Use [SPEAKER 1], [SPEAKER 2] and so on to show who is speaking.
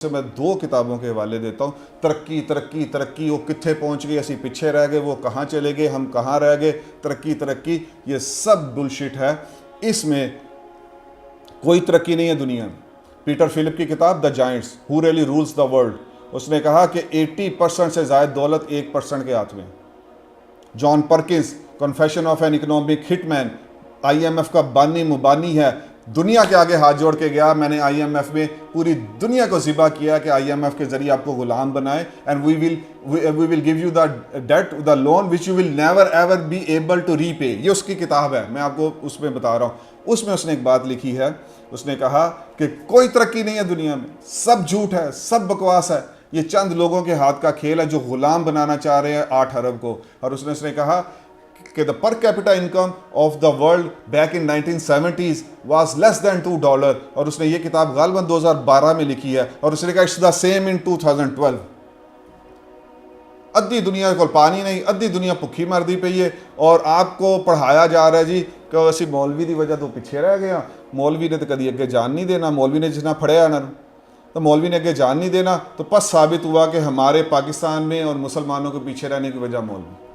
[SPEAKER 1] से मैं दो किताबों के हवाले देता हूँ। तरक्की तरक्की तरक्की, वो कित्थे पहुँच गई, असी पीछे रह गए, वो कहाँ चले गए, हम कहाँ रह गए, तरक्की तरक्की, ये सब बुलशिट है। इसमें कोई तरक्की नहीं है दुनिया में। पीटर फिलिप की किताब the giants who really rules the world, उसने कहा कि 80% से ज़्यादा दौलत 1% के हाथ में। John Perkins confession of an economic hitman, IMF का बानी मुबानी है, दुनिया के आगे हाथ जोड़ के गया, मैंने IMF में पूरी दुनिया को ज़िबा किया कि IMF के ज़रिए आपको गुलाम बनाए, and we will give you the debt the loan which you will never ever be able to repay. ये उसकी किताब है, मैं आपको उसमें बता रहा हूँ। उसमें उसने एक बात लिखी है, उसने कहा कि कोई तरक्की नहीं है दुनिया में, सब झूठ है, सब बकवास है, ये चंद लोगों के हाथ का खेल है जो गुलाम बनाना चाह रहे हैं 8 अरब को। और उसने कहा कि the per capita income of the world back in 1970s was less than $2। और उसने ये किताब गालबन 2012 में लिखी है, और उसने कहा इट्स द सेम इन 2012। अद्धी दुनिया को पानी नहीं, अद्धी दुनिया भुखी मरदी पई है, और आपको पढ़ाया जा रहा है जी कि असी मौलवी की वजह तो पिछे रह गए। मौलवी ने तो कभी अगे जान नहीं देना, मौलवी ने जितना फड़िया ना तो मौलवी ने अगे जान नहीं देना, तो बस साबित हुआ कि हमारे पाकिस्तान में और मुसलमानों के पीछे रहने की वजह मौलवी।